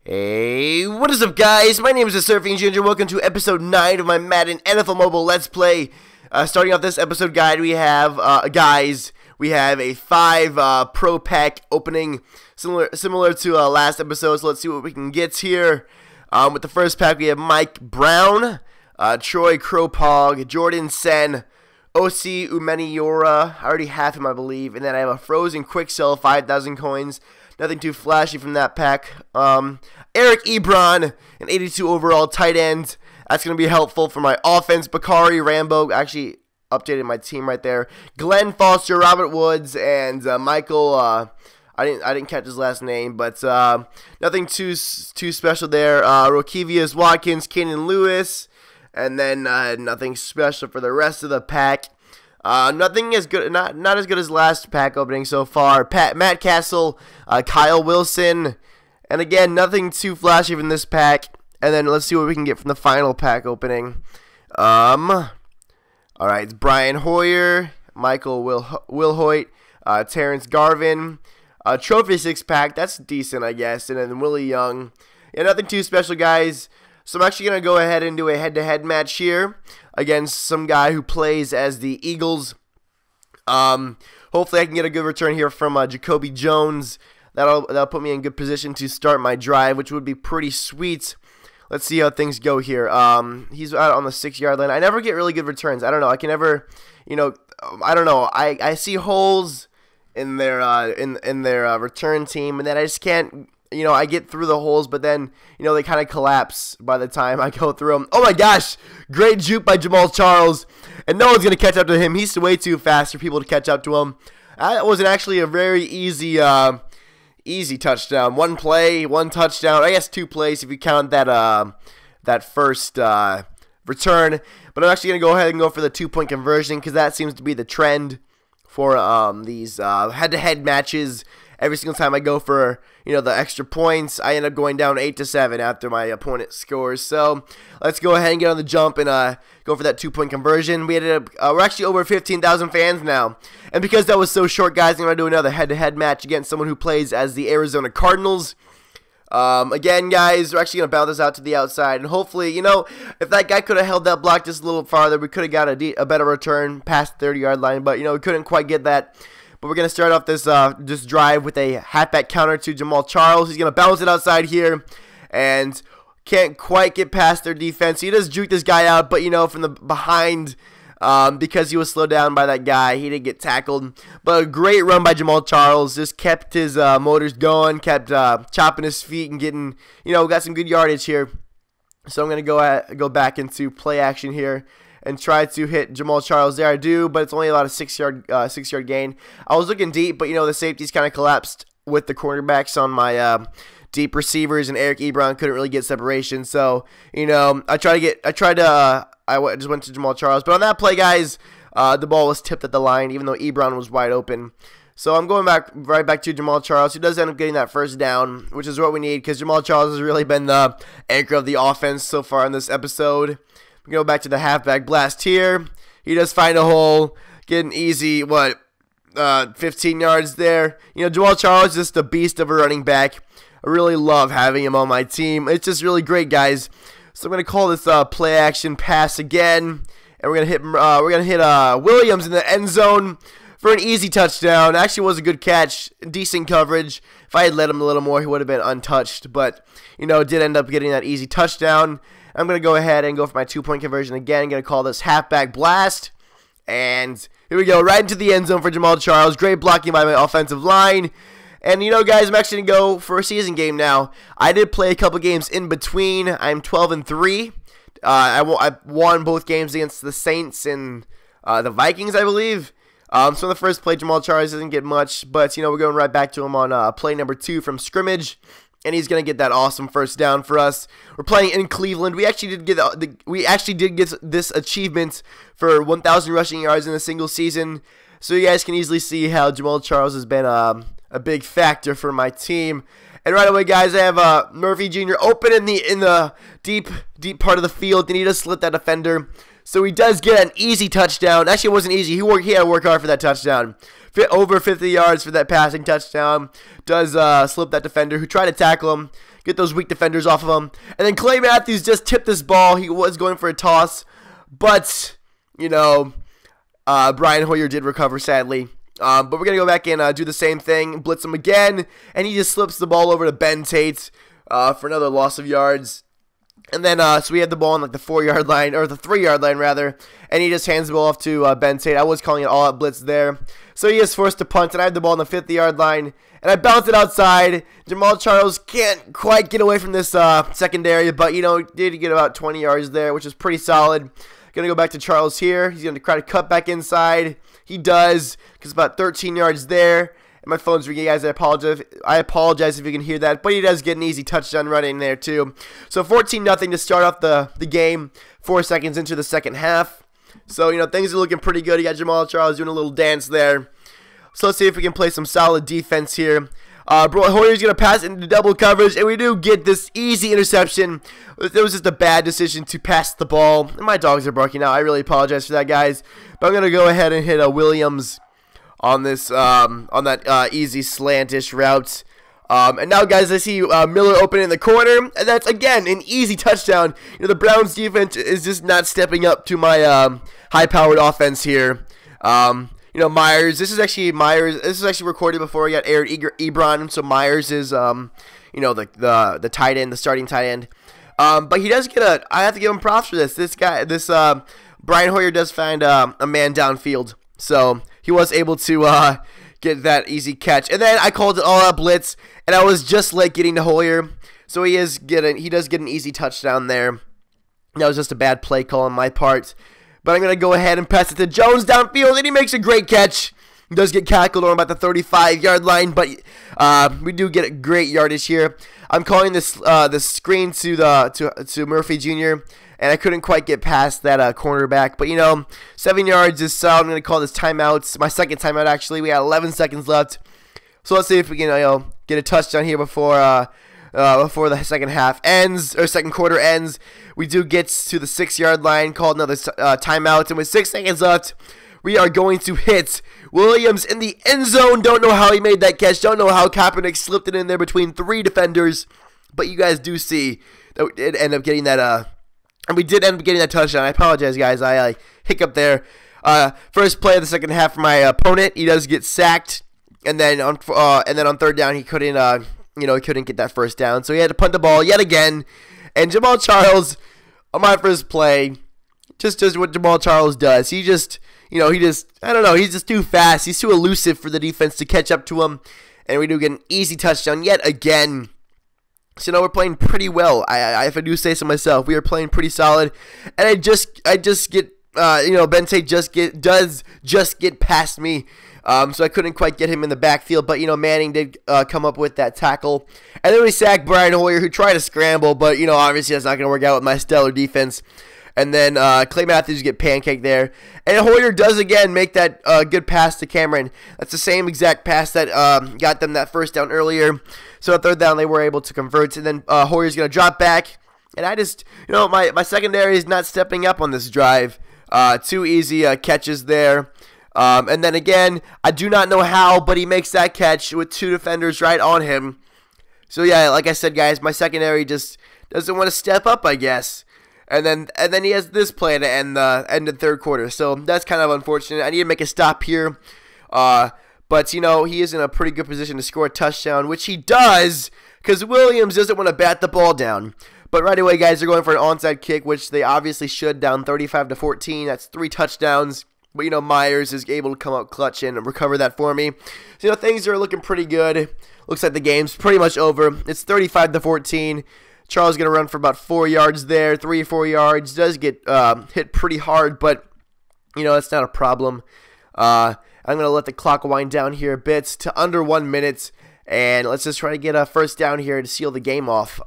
Hey, what is up, guys? My name is the Surfing Ginger. Welcome to episode 9 of my Madden NFL Mobile Let's Play. Starting off this episode guide, we have, we have a 5 Pro Pack opening, similar to last episode, so let's see what we can get here. With the first pack, we have Mike Brown, Troy Kropog, Jordan Sen, Osi Umeniora, I already have him, I believe, and then I have a Frozen Quick Sell, 5,000 coins. Nothing too flashy from that pack. Eric Ebron, an 82 overall tight end. That's going to be helpful for my offense. Bakari Rambo, actually updated my team right there. Glenn Foster, Robert Woods, and Michael. I didn't catch his last name, but nothing too special there. Rokevius Watkins, Kenan Lewis, and then nothing special for the rest of the pack. Nothing as good, not as good as last pack opening so far. Matt Castle, Kyle Wilson, and again, nothing too flashy from this pack. And then let's see what we can get from the final pack opening. All right, it's Brian Hoyer, Michael Wilhoit, Terrence Garvin, Trophy 6-pack. That's decent, I guess. And then Willie Young. Yeah, nothing too special, guys. So I'm actually going to go ahead and do a head-to-head match here against some guy who plays as the Eagles. Hopefully I can get a good return here from Jacoby Jones. That'll put me in good position to start my drive, which would be pretty sweet. Let's see how things go here. He's out on the 6-yard line. I never get really good returns. I don't know. I can never, I don't know. I see holes in their return team, and then I just can't. I get through the holes, but then, they kind of collapse by the time I go through them. Oh my gosh, great juke by Jamal Charles, and no one's going to catch up to him. He's way too fast for people to catch up to him. That was actually a very easy touchdown. One play, one touchdown. I guess 2 plays if you count that first return. But I'm actually going to go ahead and go for the 2-point conversion because that seems to be the trend for these head-to-head matches. Every single time I go for, the extra points, I end up going down 8-7 after my opponent scores. So let's go ahead and get on the jump and go for that 2-point conversion. We ended up, we're actually over 15,000 fans now. And because that was so short, guys, I'm going to do another head-to-head match against someone who plays as the Arizona Cardinals. Again, guys, we're actually going to bounce this out to the outside. And hopefully, if that guy could have held that block just a little farther, we could have got a better return past the 30-yard line. But, we couldn't quite get that. But we're going to start off this drive with a halfback counter to Jamal Charles. He's going to bounce it outside here and can't quite get past their defense. He does juke this guy out, but, from the behind, because he was slowed down by that guy, he didn't get tackled. But a great run by Jamal Charles. Just kept his motors going, kept chopping his feet and getting, got some good yardage here. So I'm going to go back into play action here and try to hit Jamal Charles. There I do, but it's only about a 6-yard gain. I was looking deep, but the safeties kind of collapsed with the cornerbacks on my deep receivers, and Eric Ebron couldn't really get separation. So I just went to Jamal Charles, but on that play, guys, the ball was tipped at the line, even though Ebron was wide open. So I'm going right back to Jamal Charles, who does end up getting that first down, which is what we need because Jamal Charles has really been the anchor of the offense so far in this episode. We go back to the halfback blast here. He does find a hole, get an easy, 15 yards there. Jamal Charles is just a beast of a running back. I really love having him on my team. It's just really great, guys. So I'm gonna call this play action pass again, and we're gonna hit Williams in the end zone for an easy touchdown. Actually, was a good catch, decent coverage. If I had let him a little more, he would have been untouched. But did end up getting that easy touchdown. I'm going to go ahead and go for my 2-point conversion again. I'm going to call this halfback blast. And here we go, right into the end zone for Jamal Charles. Great blocking by my offensive line. And, guys, I'm actually going to go for a season game now. I did play a couple games in between. I'm 12-3. I won both games against the Saints and the Vikings, I believe. So in the first play, Jamal Charles doesn't get much. But, we're going right back to him on play number 2 from scrimmage. And he's going to get that awesome first down for us. We're playing in Cleveland. We actually did get this achievement for 1,000 rushing yards in a single season. So you guys can easily see how Jamal Charles has been a big factor for my team. And right away, guys, I have Murphy Jr. open in the deep part of the field, and he just slipped that defender. So he does get an easy touchdown. Actually, it wasn't easy. He had to work hard for that touchdown. Over 50 yards for that passing touchdown. Does slip that defender who tried to tackle him. get those weak defenders off of him. And then Clay Matthews just tipped this ball. He was going for a toss, but, you know, Brian Hoyer did recover, sadly. But we're going to go back and do the same thing, blitz him again, and he just slips the ball over to Ben Tate for another loss of yards. And then, so we had the ball on like the 4-yard line, or the 3-yard line rather, and he just hands the ball off to Ben Tate. I was calling it all-out blitz there. So he is forced to punt, and I have the ball on the 50-yard line, and I bounce it outside. Jamal Charles can't quite get away from this secondary, but, you know, did get about 20 yards there, which is pretty solid. Going to go back to Charles here. He's going to try to cut back inside. He does, because about 13 yards there. And my phone's ringing, guys. I apologize if you can hear that. But he does get an easy touchdown run in there, too. So 14-0 to start off the game. 4 seconds into the second half. So, you know, things are looking pretty good. You got Jamal Charles doing a little dance there. So let's see if we can play some solid defense here. Hoyer's going to pass into double coverage, and we do get this easy interception. It was just a bad decision to pass the ball. And my dogs are barking out. I really apologize for that, guys. But I'm going to go ahead and hit a Williams on this on that easy slantish route. And now, guys, I see Miller open in the corner, and that's, again, an easy touchdown. You know, the Browns defense is just not stepping up to my high-powered offense here. You know, Myers, this is actually recorded before I got aired Ebron, so Myers is, you know, the tight end, the starting tight end. But he does get I have to give him props for this. This Brian Hoyer does find a man downfield, so he was able to get that easy catch. And then I called it all-out blitz, and I was just late getting to Hoyer, so he does get an easy touchdown there. That was just a bad play call on my part. But I'm going to go ahead and pass it to Jones downfield, and he makes a great catch. He does get tackled on about the 35-yard line, but we do get a great yardage here. I'm calling this screen to Murphy Jr., and I couldn't quite get past that cornerback. But, you know, 7 yards is solid. I'm going to call this timeout. My second timeout, actually. We got 11 seconds left. So let's see if we can, you know, get a touchdown here before the second half ends, or second quarter ends. We do get to the 6-yard line, called another timeout, and with 6 seconds left, we are going to hit Williams in the end zone. Don't know how he made that catch. Don't know how Kaepernick slipped it in there between 3 defenders, but you guys do see that we did end up getting that. And we did end up getting that touchdown. I apologize, guys. I hiccup there. First play of the second half for my opponent. He does get sacked, and then on third down he couldn't. You know, he couldn't get that first down, so he had to punt the ball yet again. And Jamal Charles, on my first play, just does what Jamal Charles does. He just, you know, I don't know, he's just too fast. He's too elusive for the defense to catch up to him. And we do get an easy touchdown yet again. So, you know, we're playing pretty well. If I do say so myself, we are playing pretty solid. And I just get, you know, Ben Tate does get past me. So I couldn't quite get him in the backfield, but, you know, Manning did come up with that tackle. And then we sacked Brian Hoyer, who tried to scramble, but, you know, obviously that's not going to work out with my stellar defense. And then Clay Matthews get pancaked there. And Hoyer does, again, make that good pass to Cameron. That's the same exact pass that got them that first down earlier. So at third down, they were able to convert. And then Hoyer's going to drop back. And I just, you know, my secondary is not stepping up on this drive. 2 easy catches there. And then again, I do not know how, but he makes that catch with 2 defenders right on him. So yeah, like I said, guys, my secondary just doesn't want to step up, I guess. And then he has this play to end the third quarter. So that's kind of unfortunate. I need to make a stop here. But, you know, he is in a pretty good position to score a touchdown, which he does, because Williams doesn't want to bat the ball down. But right away, guys, they're going for an onside kick, which they obviously should, down 35-14. That's 3 touchdowns. But, you know, Myers is able to come out clutch and recover that for me. So, you know, things are looking pretty good. Looks like the game's pretty much over. It's 35-14. Charles is going to run for about 4 yards there, 3 or 4 yards. Does get hit pretty hard, but, you know, that's not a problem. I'm going to let the clock wind down here a bit to under 1 minute. And let's just try to get a first down here to seal the game off,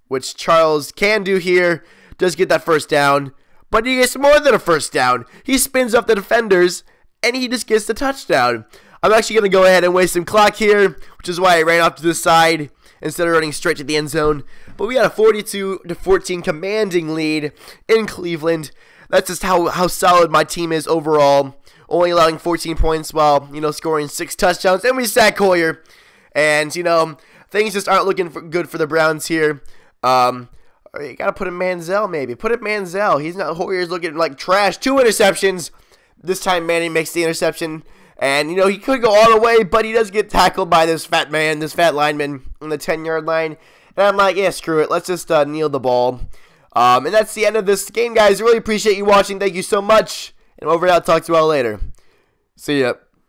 which Charles can do here. Does get that first down. But he gets more than a first down. He spins up the defenders, and he just gets the touchdown. I'm actually going to go ahead and waste some clock here, which is why I ran off to the side instead of running straight to the end zone. But we got a 42-14 commanding lead in Cleveland. That's just how solid my team is overall. Only allowing 14 points while, you know, scoring 6 touchdowns. And we sack Hoyer. And, you know, things just aren't looking good for the Browns here. You got to put in Manziel maybe. Put in Manziel. He's not, Warriors looking like trash. 2 interceptions. This time Manning makes the interception. And, you know, he could go all the way, but he does get tackled by this fat man, this fat lineman on the 10-yard line. And I'm like, yeah, screw it. Let's just kneel the ball. And that's the end of this game, guys. Really appreciate you watching. Thank you so much. And over and out. Talk to you all later. See ya.